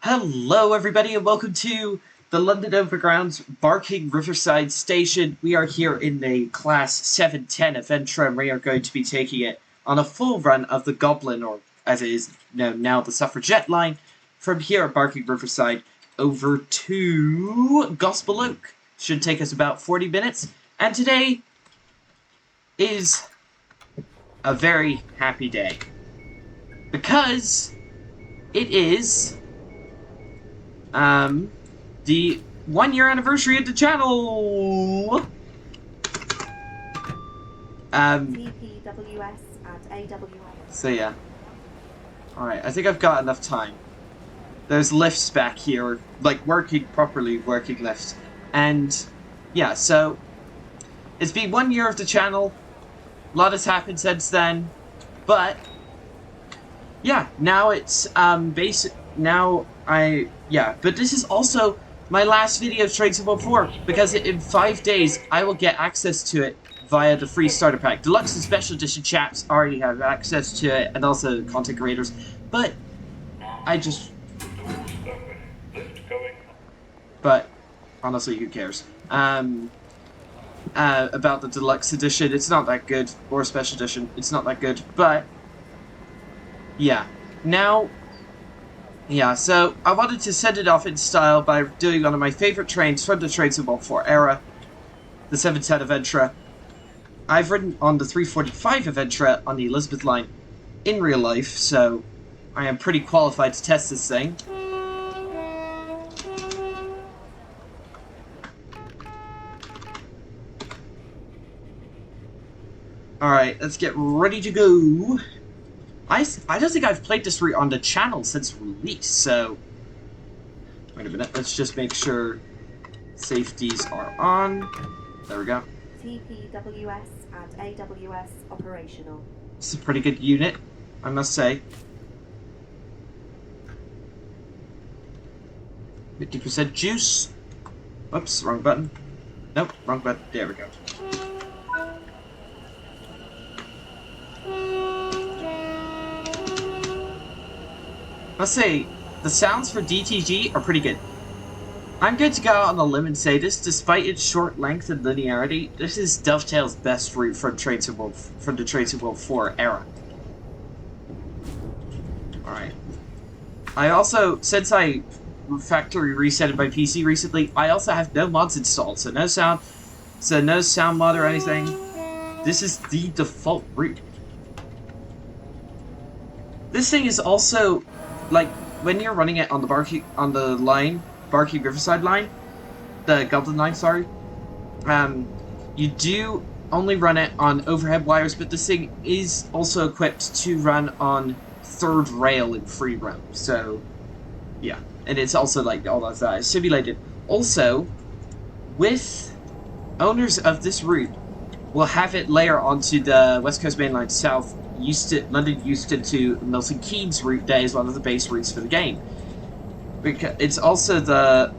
Hello everybody and welcome to the London Overground's Barking Riverside Station. We are here in the Class 710 Aventra and we are going to be taking it on a full run of the Goblin, or as it is known now, the Suffragette line, from here at Barking Riverside over to Gospel Oak. Should take us about 40 minutes, and today is a very happy day because it is the 1 year anniversary of the channel. TPWS and AWS. So yeah. Alright, I think I've got enough time. There's lifts back here, like properly working lifts. And yeah, so it's been 1 year of the channel. A lot has happened since then. But yeah, now it's but this is also my last video of TSW4 because in 5 days I will get access to it via the free starter pack. Deluxe and Special Edition chaps already have access to it, and also content creators, but but honestly, who cares? About the Deluxe Edition, it's not that good, or Special Edition, it's not that good, but yeah, now. Yeah, so I wanted to send it off in style by doing one of my favorite trains from the TSW4 era, the 710 Aventra. I've ridden on the 345 Aventra on the Elizabeth line in real life, so I am pretty qualified to test this thing. Alright, let's get ready to go. I don't think I've played this route on the channel since release, so... Wait a minute, let's just make sure safeties are on. There we go. TPWS and AWS operational. It's a pretty good unit, I must say. 50% juice. Oops, wrong button. Nope, wrong button. There we go. Let's say, the sounds for DTG are pretty good. I'm going to go out on a limb and say this, despite its short length and linearity, this is Dovetail's best route from the TSW4 era. Alright. I also, since I factory resetted my PC recently, I also have no mods installed, so no sound mod or anything. This is the default route. This thing is also, like, when you're running it on the Barking Riverside line, the Goblin line, sorry, you do only run it on overhead wires, but this thing is also equipped to run on third rail in free roam. So, yeah, and it's also like all of that is simulated. Also, with owners of this route, will have it layer onto the West Coast Main Line South. London Euston to Milton Keynes route that is one of the base routes for the game. Because it's also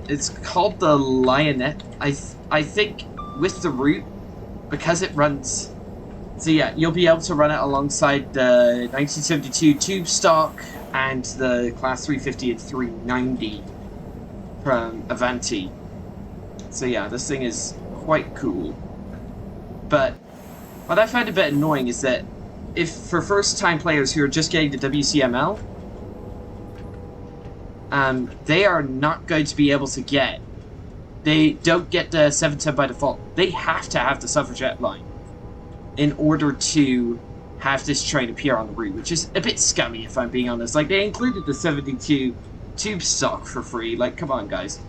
it's called the Lionette. I think with the route, because it runs. So yeah, you'll be able to run it alongside the 1972 tube stock and the Class 350 and 390 from Aventra. So yeah, this thing is quite cool. But what I find a bit annoying is that if for first-time players who are just getting the WCML, they are not going to be able to get. They don't get the 710 by default. They have to have the Suffragette line in order to have this train appear on the route, which is a bit scummy if I'm being honest. Like, they included the 72 tube stock for free. Like, come on, guys.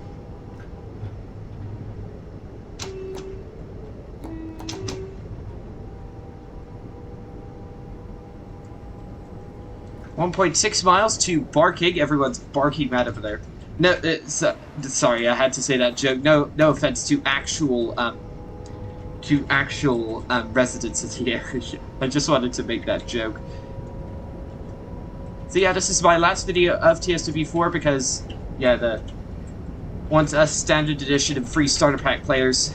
1.6 miles to Barking. Everyone's barking mad over there. No, sorry, I had to say that joke. No offense to actual residents of the area. I just wanted to make that joke. So yeah, this is my last video of TSW4 because, yeah, once us standard edition and free starter pack players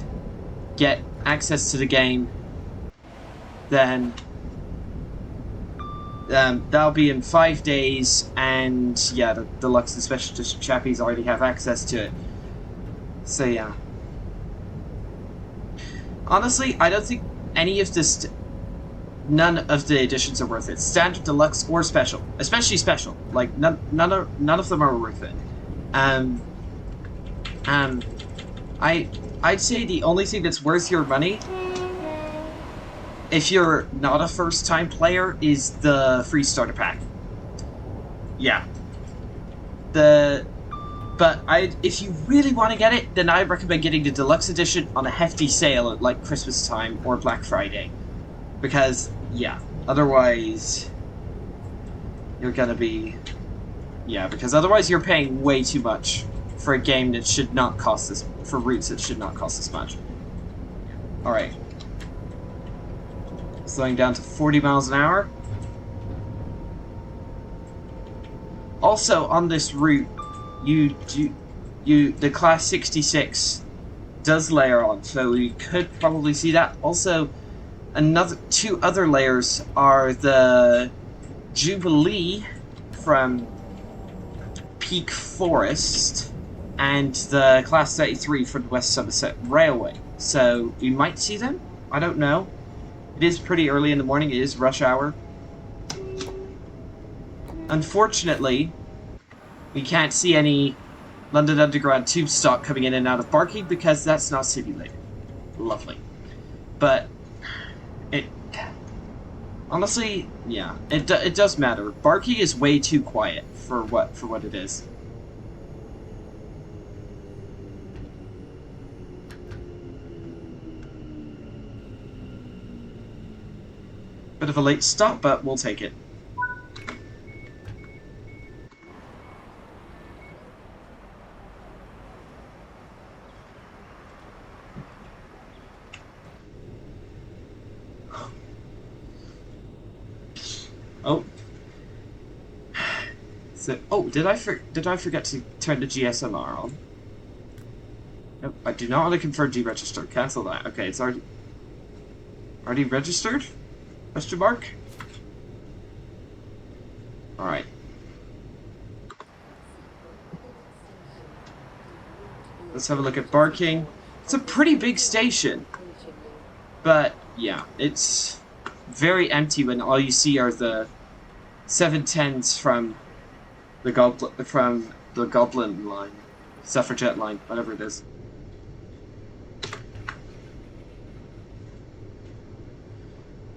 get access to the game, then That'll be in 5 days, and yeah, the deluxe and special edition chappies already have access to it. So yeah. Honestly, I don't think any of this, none of the editions are worth it. Standard, deluxe, or special, especially special. Like none of them are worth it. I'd say the only thing that's worth your money, if you're not a first-time player, is the free starter pack. Yeah. If you really want to get it, then I recommend getting the deluxe edition on a hefty sale at like Christmas time or Black Friday. Because, yeah, otherwise you're gonna be... Yeah, because otherwise you're paying way too much for a game that should not cost this... For routes that should not cost this much. Alright. Slowing down to 40 miles an hour. Also, on this route, the Class 66 does layer on, so we could probably see that. Also, two other layers are the Jubilee from Peak Forest and the Class 33 from the West Somerset Railway. So we might see them. I don't know. It is pretty early in the morning. It is rush hour. Unfortunately, we can't see any London Underground tube stock coming in and out of Barking because that's not simulated. Lovely. But it... Honestly, yeah, it does matter. Barking is way too quiet for what it is. Bit of a late stop, but we'll take it. Oh. So, oh, did I forget to turn the GSMR on? Nope, I do not want to confirm deregister. Cancel that. Okay, it's already registered? Question mark? Alright. Let's have a look at Barking. It's a pretty big station. But, yeah, it's very empty when all you see are the 710s from the Goblin line. Suffragette line, whatever it is.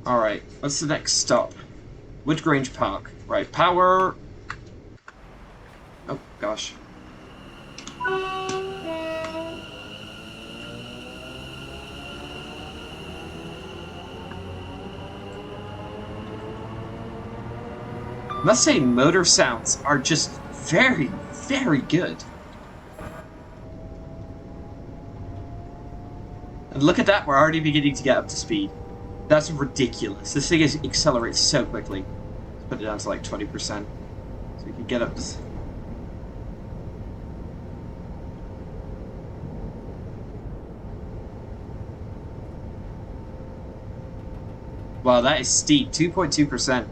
Alright, what's the next stop? Woodgrange Park. Right, power... Oh, gosh. Must say, motor sounds are just very, very good. And look at that, we're already beginning to get up to speed. That's ridiculous. This thing accelerates so quickly. Let's put it down to like 20%. So we can get up to... Wow, that is steep. 2.2%.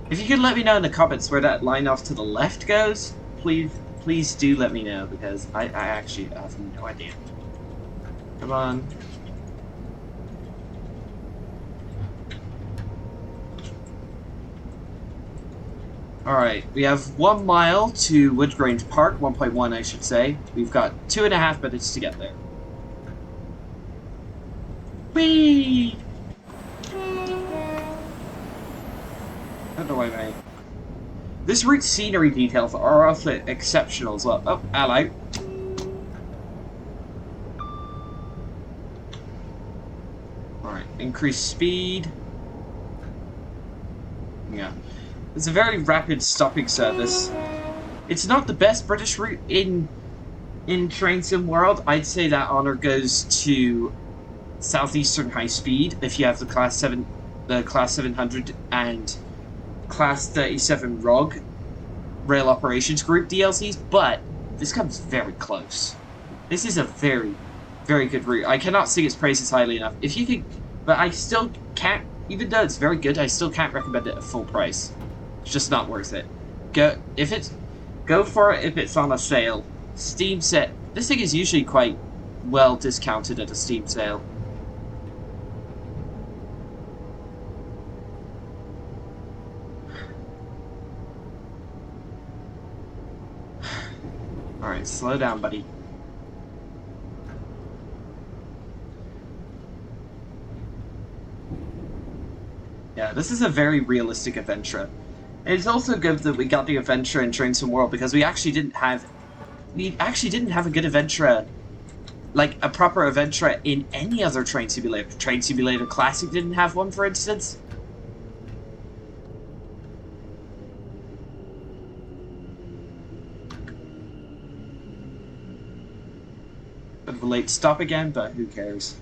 If you could let me know in the comments where that line off to the left goes, please do let me know, because I actually have no idea. Come on. Alright, we have 1 mile to Woodgrange Park, 1.1 I should say. We've got 2.5 minutes to get there. Whee! I don't know why, mate. This route's scenery details are also exceptional as well. Oh, hello. Alright, increase speed. Yeah. It's a very rapid stopping service. It's not the best British route in Train Sim World. I'd say that honor goes to Southeastern High Speed if you have the Class 700 and Class 37 ROG Rail Operations Group DLCs, but this comes very close. This is a very, very good route. I cannot sing its praises highly enough. If you could, but I still can't even though it's very good, I still can't recommend it at full price. It's just not worth it. Go for it if it's on a sale. Steam set. This thing is usually quite well discounted at a Steam sale. Alright, slow down, buddy. Yeah, this is a very realistic Aventra. And it's also good that we got the Aventra in Train Sim World because we actually didn't have a good Aventra, like a proper Aventra in any other Train Simulator. Train Simulator Classic didn't have one, for instance. Bit of a late stop again, but who cares?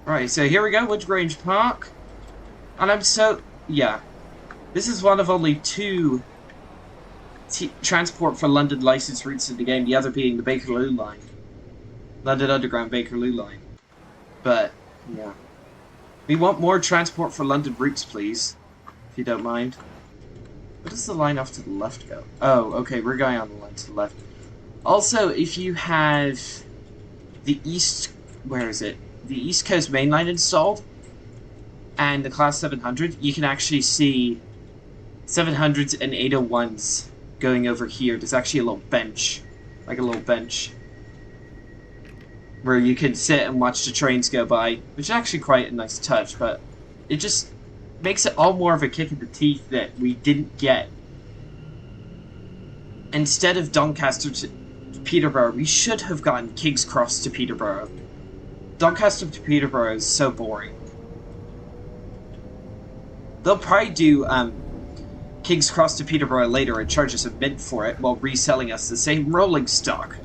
Alright, so here we go, Woodgrange Park. And yeah. This is one of only two transport for London licensed routes in the game, the other being the Bakerloo line. London Underground Bakerloo line. But, yeah. We want more transport for London routes, please. If you don't mind. Where does the line off to the left go? Oh, okay, we're going on the line to the left. Also, if you have the East... Where is it? The East Coast Main Line installed, and the Class 700, you can actually see 700s and 801s going over here. There's actually a little bench, like a little bench, where you can sit and watch the trains go by, which is actually quite a nice touch, but it just makes it all more of a kick in the teeth that we didn't get. Instead of Doncaster to Peterborough, we should have gotten King's Cross to Peterborough. Doncaster to Peterborough is so boring. They'll probably do King's Cross to Peterborough later and charge us a mint for it while reselling us the same rolling stock.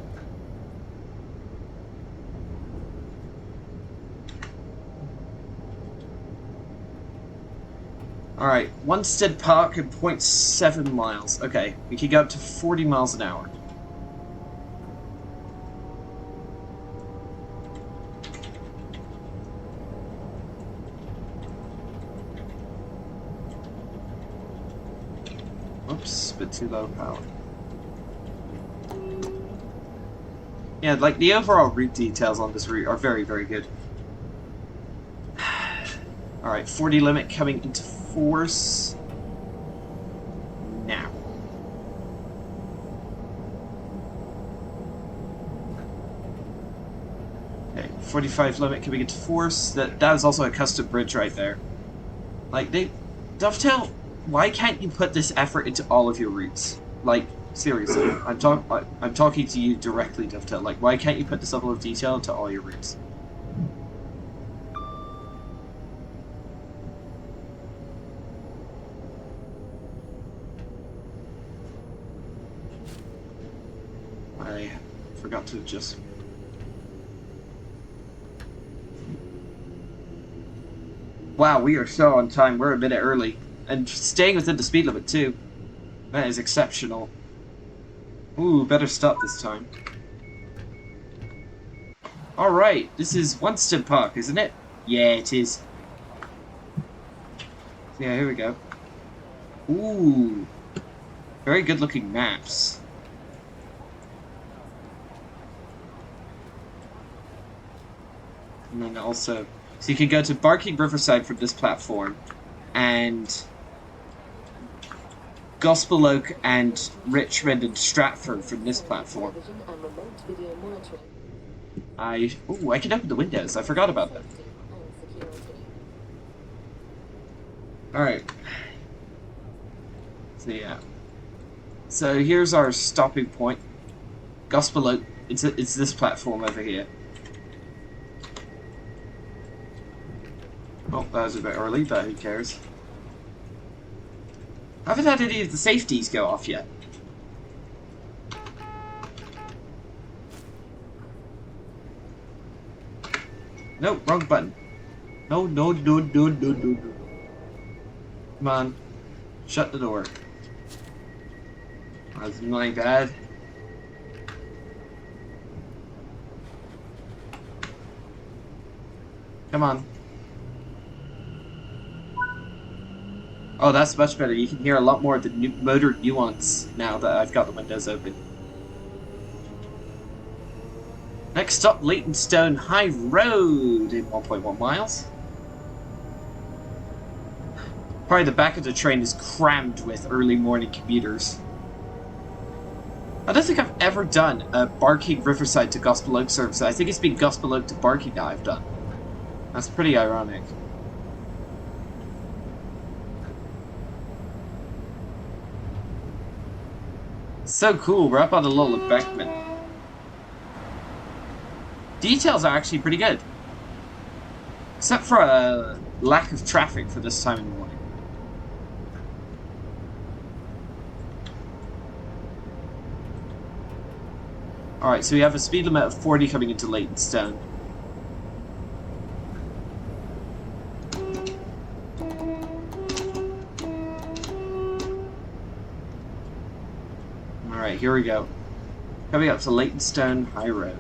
Alright, Wanstead Park at 0.7 miles. Okay, we can go up to 40 miles an hour. Oops, bit too low power. Yeah, like the overall route details on this route are very, very good. Alright, 40 limit coming into force now. Okay, 45 limit coming into force. That is also a custom bridge right there. Like, Dovetail, why can't you put this effort into all of your routes? Like, seriously, I'm talking to you directly, Dovetail. Like, why can't you put this level of detail into all your routes? I forgot to just... Wow, we are so on time. We're a minute early. And staying within the speed limit, too. That is exceptional. Ooh, better stop this time. Alright, this is Wanstead Park, isn't it? Yeah, it is. Yeah, here we go. Ooh. Very good looking maps. And then also... So you can go to Barking Riverside from this platform. And... Gospel Oak and Richmond and Stratford from this platform. I can open the windows. I forgot about that. Alright. So yeah. So here's our stopping point. Gospel Oak. It's this platform over here. Oh, that was a bit early, but who cares? I haven't had any of the safeties go off yet. No, wrong button. No. Come on. Shut the door. That's my bad. Come on. Oh, that's much better. You can hear a lot more of the motor nuance now that I've got the windows open. Next stop, Leytonstone High Road in 1.1 miles. Probably the back of the train is crammed with early morning commuters. I don't think I've ever done a Barking Riverside to Gospel Oak service. I think it's been Gospel Oak to Barking that I've done. That's pretty ironic. So cool, we're up on a little embankment. Details are actually pretty good. Except for a lack of traffic for this time in the morning. Alright, so we have a speed limit of 40 coming into Leytonstone. Alright, here we go. Coming up to Leytonstone High Road.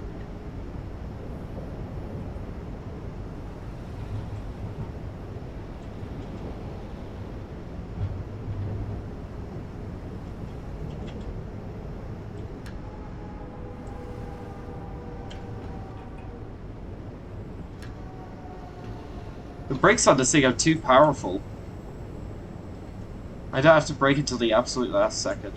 The brakes on this thing are too powerful. I don't have to brake until the absolute last second.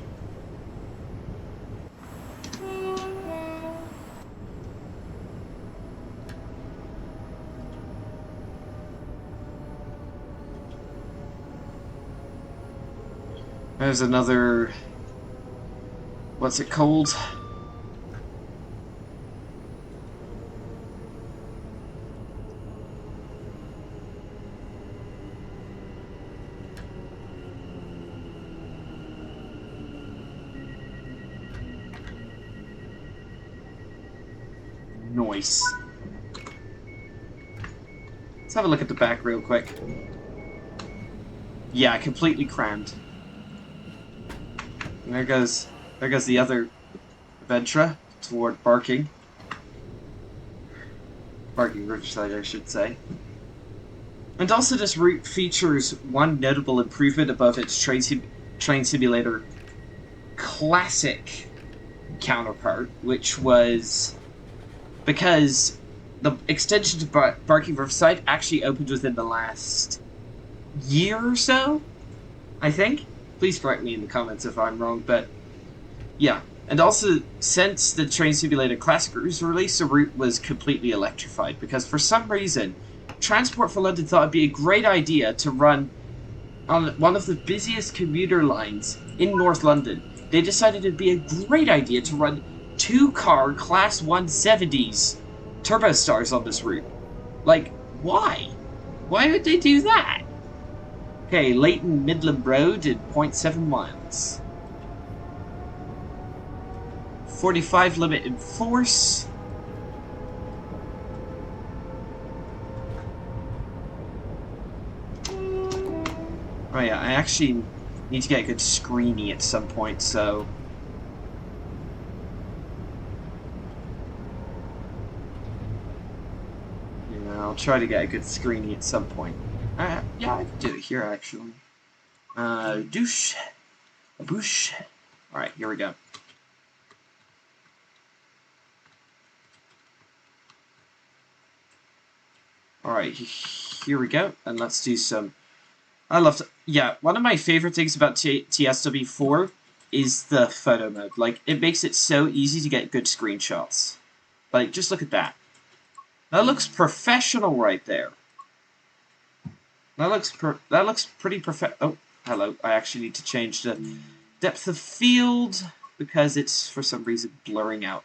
There's another... what's it called? Noise. Let's have a look at the back real quick. Yeah, completely crammed. And there goes the other Aventra toward Barking Riverside, I should say. And also this route features one notable improvement above its train simulator classic counterpart, which was because the extension to Barking Riverside actually opened within the last year or so, I think. Please correct me in the comments if I'm wrong, but yeah. And also, since the Train Simulator Classic was released, the route was completely electrified, because for some reason, Transport for London thought it'd be a great idea to run on one of the busiest commuter lines in North London. They decided it'd be a great idea to run 2-car Class 170s Turbostars on this route. Like, why? Why would they do that? Okay, Leighton Midland Road at 0.7 miles. 45 limit in force. Oh yeah, I actually need to get a good screeny at some point, so... yeah, I'll try to get a good screeny at some point. Yeah, I can do it here, actually. Douche. A boosh. Alright, here we go. Alright, here we go. And let's do some... I love to... yeah, one of my favorite things about TSW4 is the photo mode. Like, it makes it so easy to get good screenshots. Like, just look at that. That looks professional right there. That looks pretty perfect. Oh, hello. I actually need to change the depth of field because it's, for some reason, blurring out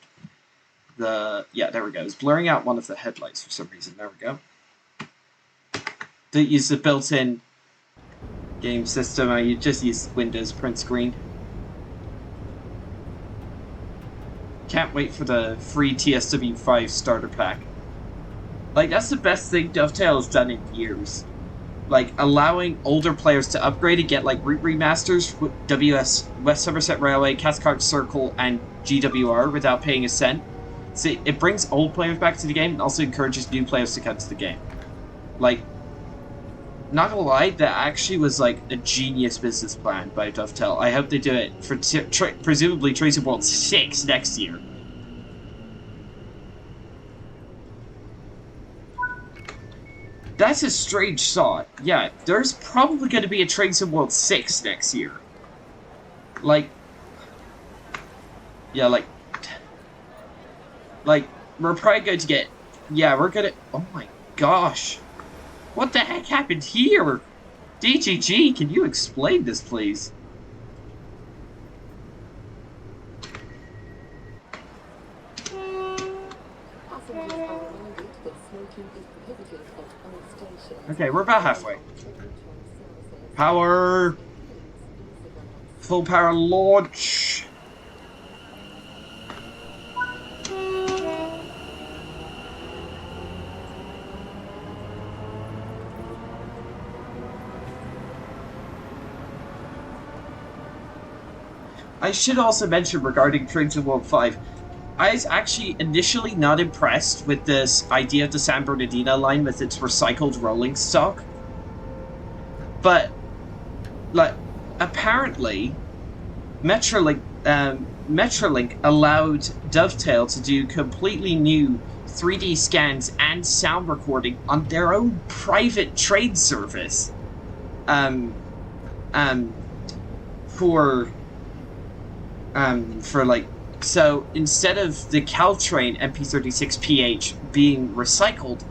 the... yeah, there we go. It's blurring out one of the headlights for some reason. There we go. Don't use the built-in game system. You just use Windows print screen. Can't wait for the free TSW5 starter pack. Like, that's the best thing Dovetail has done in years. Like, allowing older players to upgrade and get, like, route remasters with WS, West Somerset Railway, Cathcart Circle, and GWR without paying a cent. So it brings old players back to the game and also encourages new players to come to the game. Like, not gonna lie, that actually was like a genius business plan by Dovetail. I hope they do it for presumably Tracy World 6 next year. That's a strange thought. Yeah, there's probably going to be a Train Sim World 6 next year. Like... Yeah, like... Like, we're probably going to get... Yeah, we're gonna... Oh my gosh. What the heck happened here? DGG, can you explain this, please? Okay, we're about halfway. Power! Full power launch! I should also mention regarding Train Sim World 5, I was actually initially not impressed with this idea of the San Bernardino line with its recycled rolling stock. But, like, apparently, Metrolink allowed Dovetail to do completely new 3D scans and sound recording on their own private train service. For like, so instead of the Caltrain MP36PH being recycled,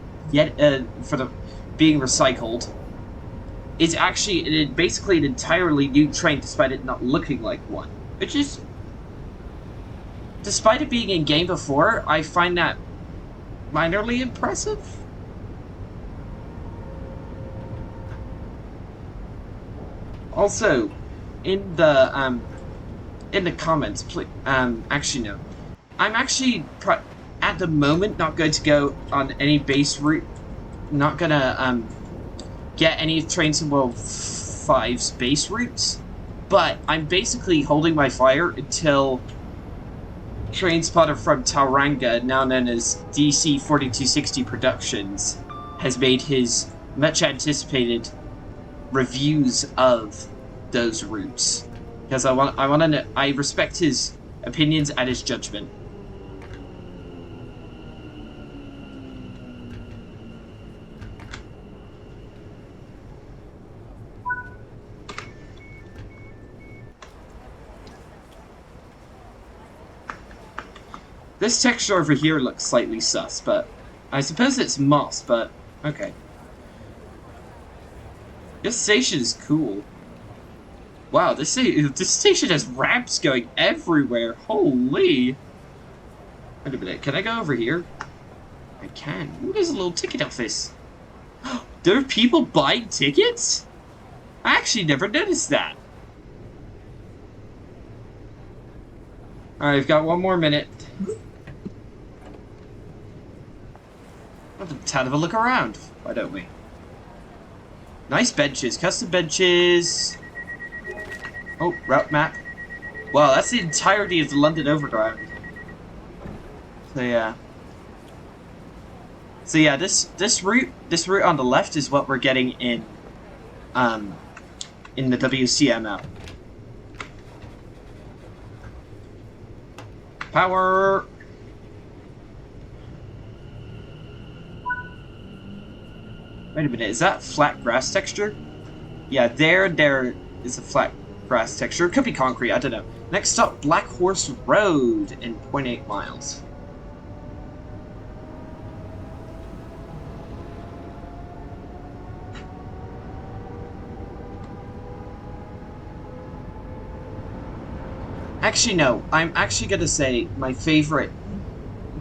it's actually basically an entirely new train, despite it not looking like one. Which is, despite it being in game before, I find that minorly impressive. Also, in the comments, please, actually no. I'm actually, at the moment, not going to go on any base route. Not gonna, get any of Train Sim World 5's base routes. But I'm basically holding my fire until Train Spotter from Tauranga, now known as DC4260 Productions, has made his much anticipated reviews of those routes. Because I want to know, I respect his opinions and his judgment. This texture over here looks slightly sus, but I suppose it's moss, but okay. This station is cool. Wow, this station has ramps going everywhere. Holy! Wait a minute, can I go over here? I can. Ooh, there's a little ticket office. There are people buying tickets? I actually never noticed that. Alright, I've got one more minute. Let's have a look around. Why don't we? Nice benches, custom benches. Oh, route map. Wow, that's the entirety of the London Overground. So yeah. So yeah, this route on the left is what we're getting in the WCML. Power. Wait a minute, is that flat grass texture? Yeah, there is a flat grass texture. It could be concrete, I don't know. Next stop, Black Horse Road in 0.8 miles. Actually, no. I'm actually going to say my favorite...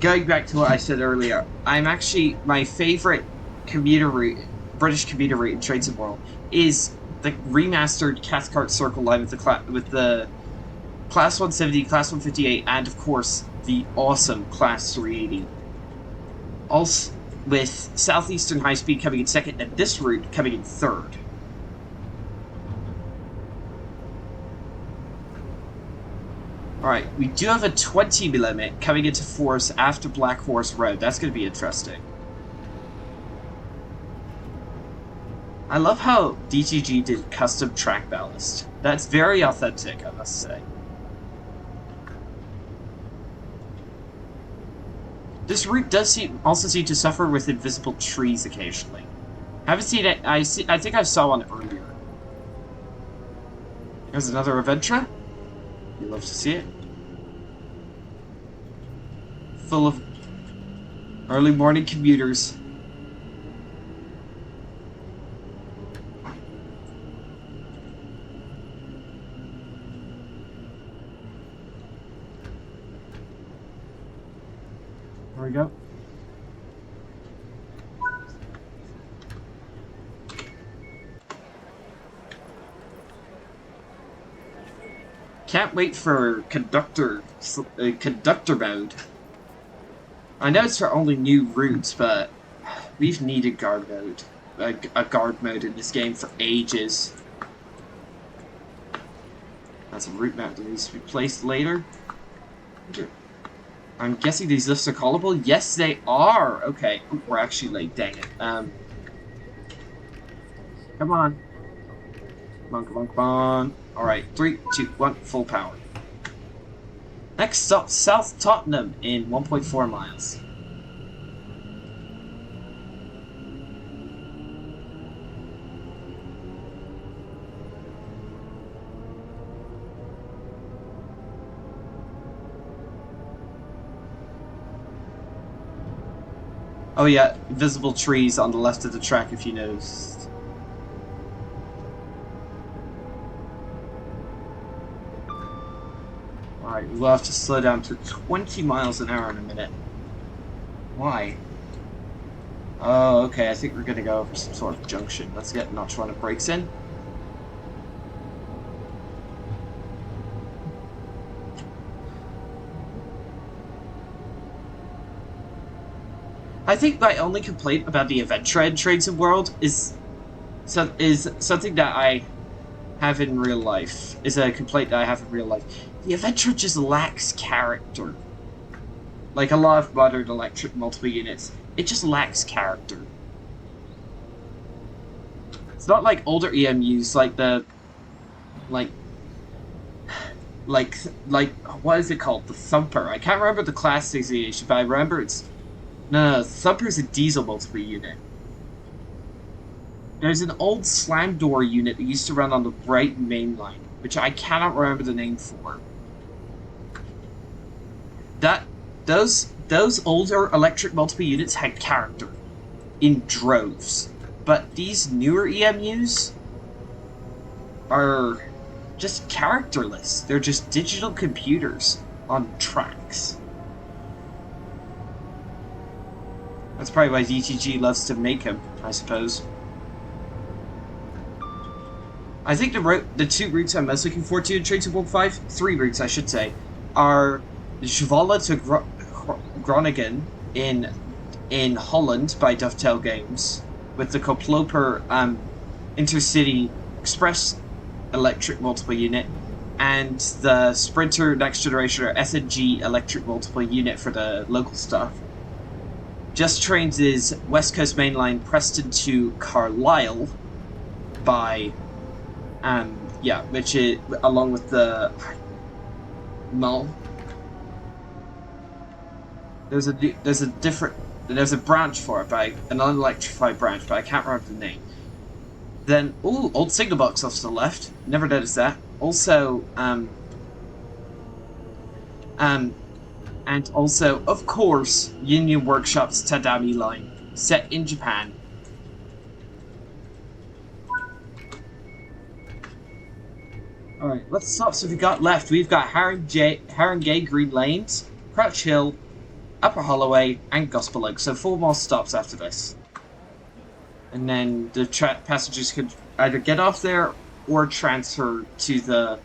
Going back to what I said earlier, my favorite commuter route, British commuter route in Train Sim World is the remastered Cathcart Circle line with the Class 170, Class 158, and of course the awesome Class 380. Also, with Southeastern High Speed coming in second, and this route coming in third. Alright, we do have a 20 limit coming into force after Black Horse Road. That's going to be interesting. I love how DTG did custom track ballast. That's very authentic, I must say. This route does also seem to suffer with invisible trees occasionally. Haven't seen it. I think I saw one earlier. There's another Aventra. You love to see it. Full of early morning commuters. There we go. Can't wait for conductor mode. I know it's our only new routes, but we've needed guard mode, a guard mode in this game for ages. That's a route map that needs to be placed later. I'm guessing these lifts are callable. Yes, they are. Okay, we're actually late. Dang it. Come on. Come on, come on, come on. Alright, 3, 2, 1, full power. Next stop, South Tottenham in 1.4 miles. Oh yeah, visible trees on the left of the track if you noticed. Alright, we'll have to slow down to 20 miles an hour in a minute. Why? Oh, okay, I think we're gonna go over some sort of junction. Let's get notch one of brakes in. I think my only complaint about the Aventra in Trains and World is something that I have in real life. Is a complaint that I have in real life. The Aventra just lacks character. Like a lot of modern electric multiple units, it just lacks character. It's not like older EMUs, like the like what is it called? The Thumper. I can't remember the class designation, but I remember it's no, Thumper's a diesel multiple unit. There's an old slam door unit that used to run on the right main line, which I cannot remember the name for. Those older electric multiple units had character in droves, but these newer EMUs are just characterless. They're just digital computers on tracks. That's probably why DTG loves to make them, I suppose. I think the two routes I'm most looking forward to in Trains of World 5, 3 routes I should say, are Zwolle to Groningen in Holland by Dovetail Games, with the Koploper Intercity Express electric multiple unit, and the Sprinter Next Generation or SNG electric multiple unit for the local stuff. Just Trains is West Coast Mainline Preston to Carlisle by yeah, which is along with the Mull. There's a branch for it, by an unelectrified branch, but I can't remember the name. Then old signal box off to the left. Never noticed that. Also and also, of course, Union Workshop's Tadami line, set in Japan. Alright, let's stop. So we got left. We've got Haringey Green Lanes, Crouch Hill, Upper Holloway, and Gospel Oak. So 4 more stops after this. And then the passengers could either get off there or transfer to the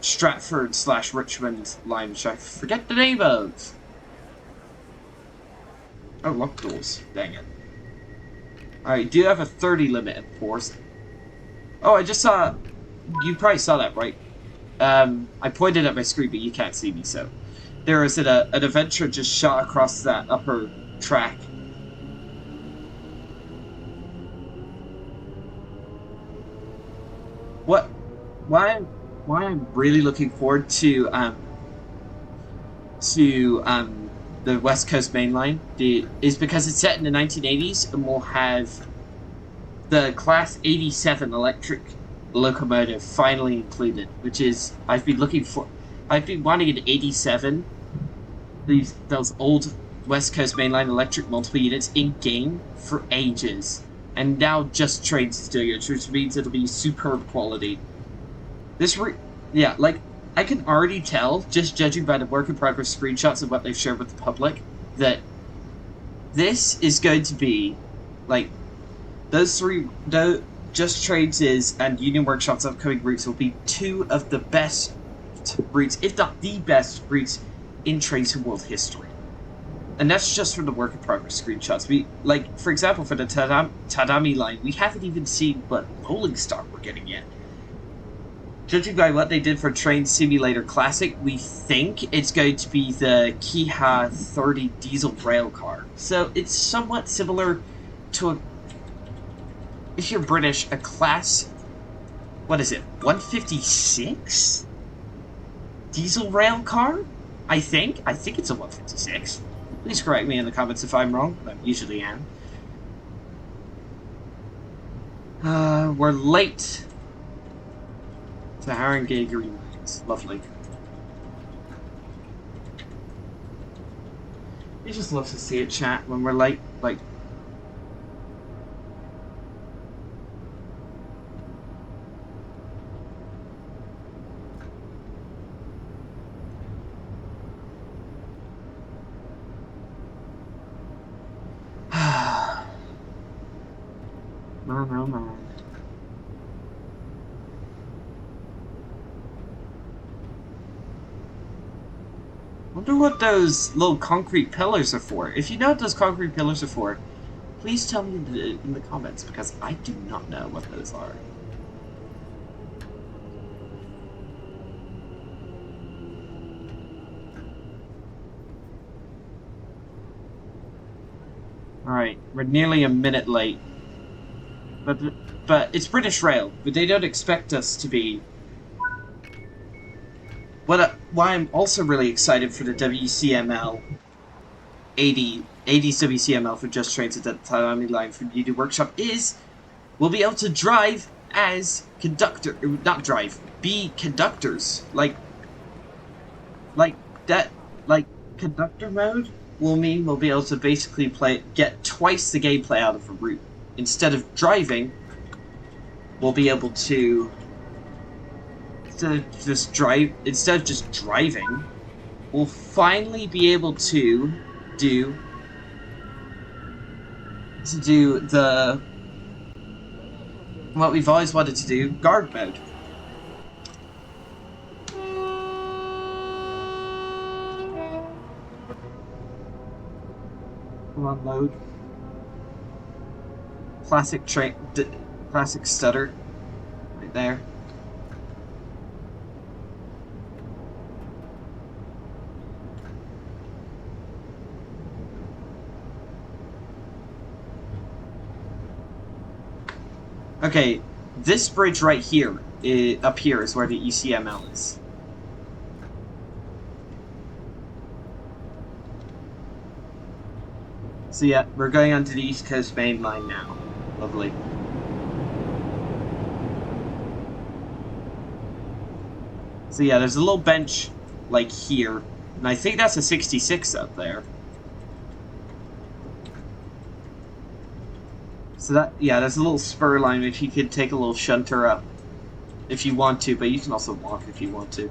Stratford/Richmond line, which I forget the name of. Oh, lock doors. Dang it. Alright, do have a 30 limit enforced. Oh, I just saw... You probably saw that, right? I pointed at my screen, but you can't see me, so... There is an Aventra just shot across that upper track. what why why I'm really looking forward to the West Coast Main Line is because it's set in the 1980s and will have the Class 87 electric locomotive finally included, which is I've been wanting an 87, those old West Coast Mainline electric multiple units in game for ages, and now Just Trains is doing it, which means it'll be superb quality. Yeah, like I can already tell, just judging by the work in progress screenshots and what they've shared with the public, that this is going to be like those three. Just Trains and Union Workshop's upcoming routes will be two of the best routes, if not the best routes in Trains in world history. And that's just from the work in progress screenshots. For example, for the Tadami line, we haven't even seen what rolling stock we're getting yet. Judging by what they did for Train Simulator Classic, we think it's going to be the Kiha 30 diesel rail car. So it's somewhat similar to if you're British, a class, what is it, 156? Diesel rail car? I think it's a 156. Please correct me in the comments if I'm wrong, but I usually am. We're late to Haringey Green Lines. Lovely. You just love to see it, chat, when we're late. Like, man. Wonder what those little concrete pillars are for. If you know what those concrete pillars are for, please tell me in the comments, because I do not know what those are. Alright, we're nearly a minute late. But it's British Rail, but they don't expect us to be. Why I'm also really excited for the WCML 80s WCML for Just Trains at the Tadami line from Union Workshop is we'll be able to drive as be conductors. Like conductor mode will mean we'll be able to basically get twice the gameplay out of a route. Instead of driving, we'll be able to instead of just driving, we'll finally be able to do the what we've always wanted to do, guard mode. Come on, load. Classic stutter, right there. Okay, this bridge right here, up here, is where the ECML is. So yeah, we're going onto the East Coast Main Line now. Lovely. So yeah, there's a little bench, like, here. And I think that's a 66 up there. So that, yeah, there's a little spur line which you could take a little shunter up if you want to, but you can also walk if you want to.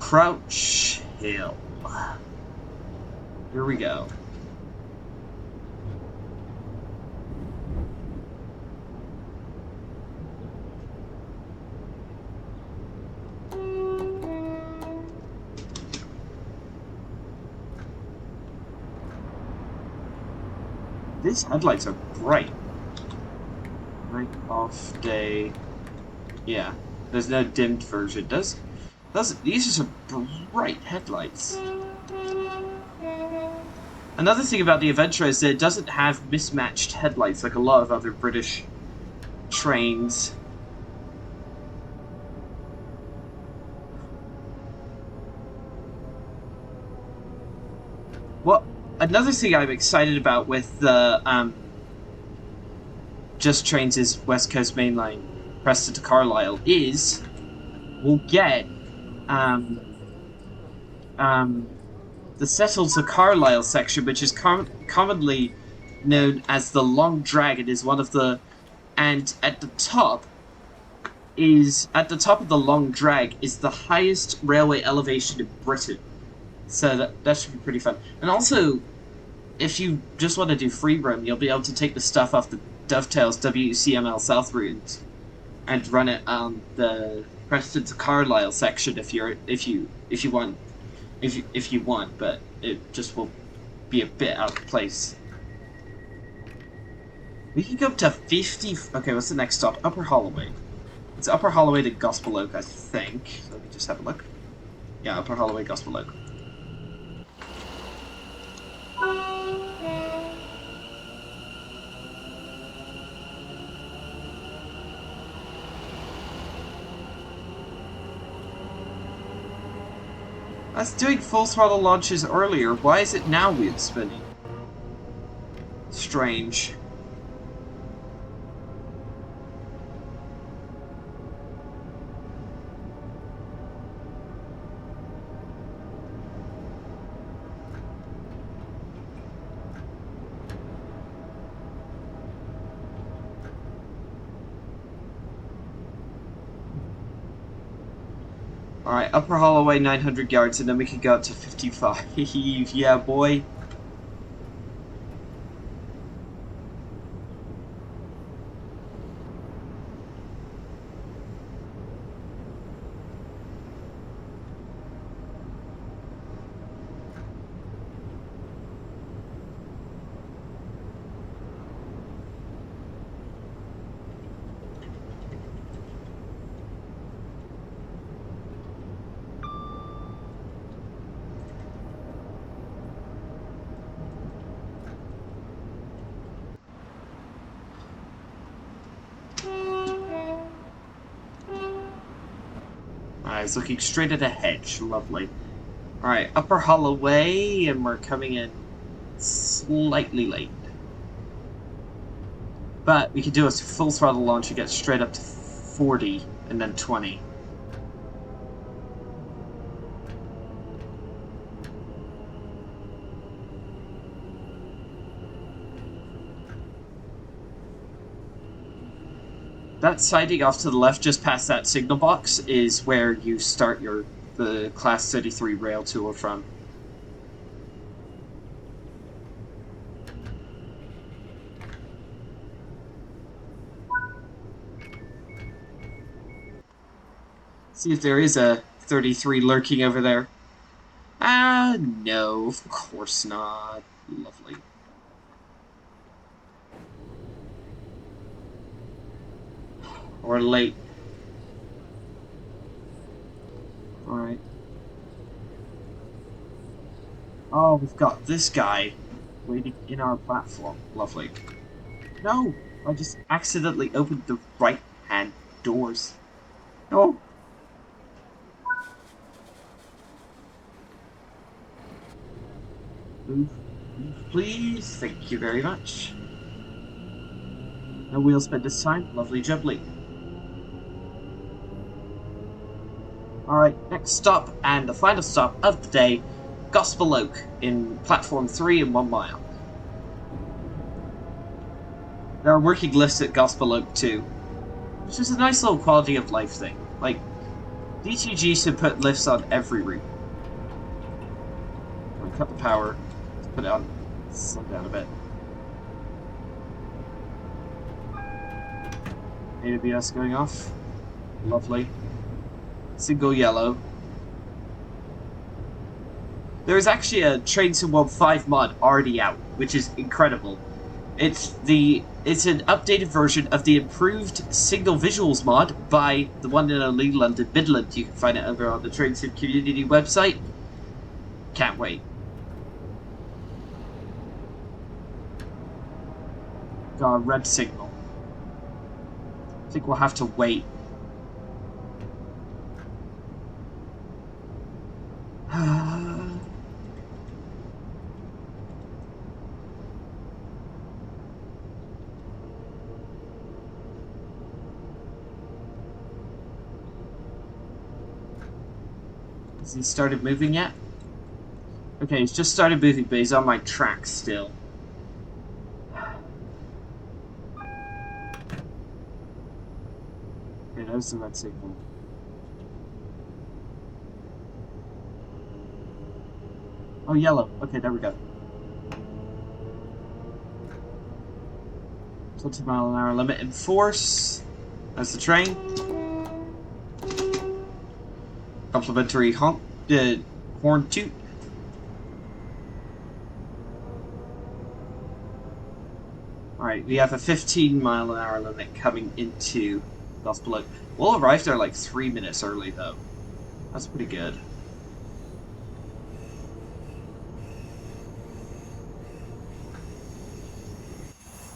Crouch Hill. Here we go. These headlights are bright. Night off day. Yeah, there's no dimmed version. These are some bright headlights. Another thing about the Aventra is that it doesn't have mismatched headlights like a lot of other British trains. another thing I'm excited about with the Just Trains' West Coast Main Line, Preston to Carlisle, is we'll get um, the Settle to Carlisle section, which is commonly known as the Long Drag. It is one of the, and at the top of the Long Drag is the highest railway elevation in Britain. So that should be pretty fun. And also, if you just want to do free roam, you'll be able to take the stuff off the Dovetails WCML South route and run it on the Preston to Carlisle section if you want, but it just will be a bit out of place. We can go up to 50. Okay, what's the next stop? Upper Holloway. It's Upper Holloway to Gospel Oak, I think. Let me just have a look. Yeah, Upper Holloway, Gospel Oak. I was doing full throttle launches earlier. Why is it now wheel spinning? Strange. Alright, Upper Holloway 900 yards, and then we can go up to 55. Yeah, boy. It's looking straight at a hedge. Lovely. Alright, Upper Holloway, and we're coming in slightly late. But we could do a full throttle launch and get straight up to 40 and then 20. That siding off to the left, just past that signal box, is where you start the Class 33 rail tour from. See if there is a 33 lurking over there. Ah, no, of course not. Lovely. Or late. Alright. Oh, we've got this guy waiting in our platform. Lovely. No! I just accidentally opened the right-hand doors. No! Move, please. Thank you very much. No wheel spin this time. Lovely jubbly. Alright, next stop, and the final stop of the day, Gospel Oak, in platform 3 and 1 mile. There are working lifts at Gospel Oak too, which is a nice little quality of life thing. Like, DTG should put lifts on every route. I'm gonna cut the power, let's put it on, slow down a bit. AWS going off. Lovely. Single yellow. There is actually a Train Sim World 5 mod already out, which is incredible. It's an updated version of the improved Signal Visuals mod by the one and only London Midland. You can find it over on the Train Sim community website. Can't wait. Got a red signal. I think we'll have to wait. Has he started moving yet? Okay, he's just started moving, but he's on my track still. Okay, there's the red signal. Oh, yellow. Okay, there we go. 20-mile-an-hour limit in force. That's the train. Complimentary honk, horn toot. Alright, we have a 15-mile-an-hour limit coming into Gospel Oak. We'll arrive there like 3 minutes early, though. That's pretty good.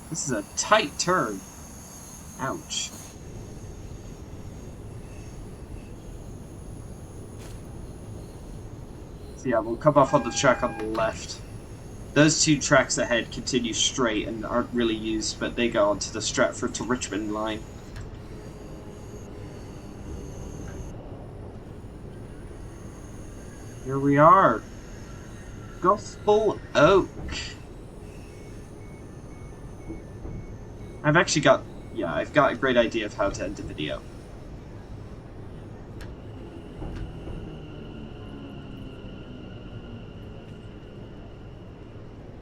This is a tight turn. Ouch. So yeah, we'll come off on the track on the left. Those two tracks ahead continue straight and aren't really used, but they go onto the Stratford to Richmond line. Here we are. Gospel Oak. I've actually got, yeah, I've got a great idea of how to end the video.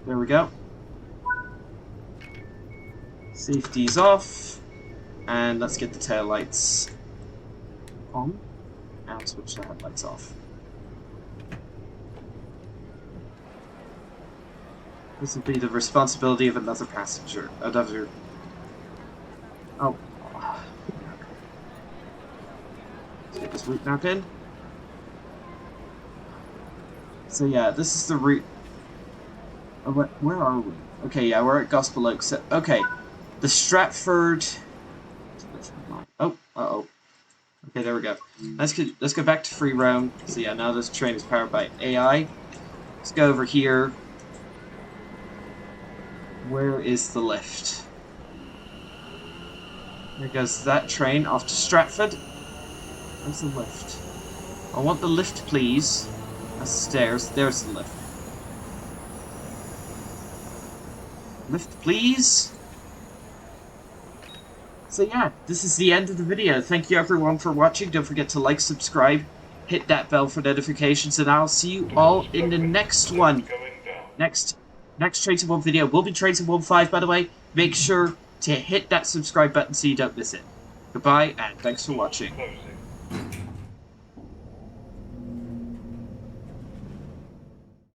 There we go. Safety's off. And let's get the tail lights on. And switch the headlights off. This will be the responsibility of another passenger. Another... Oh. Let's get this route map in. So yeah, this is the route... Oh, where are we? Okay, yeah, we're at Gospel Oak. So, okay, the Stratford... Oh, uh-oh. Okay, there we go. Let's go back to free roam. So yeah, now this train is powered by AI. Let's go over here. Where is the lift? There goes that train off to Stratford. Where's the lift? I want the lift, please. That's the stairs. There's the lift. Lift, please. So yeah, this is the end of the video. Thank you everyone for watching. Don't forget to like, subscribe, hit that bell for notifications, and I'll see you all in the next one. Next Trains in One video will be Trains in 1.5, by the way. Make sure to hit that subscribe button so you don't miss it. Goodbye, and thanks for watching.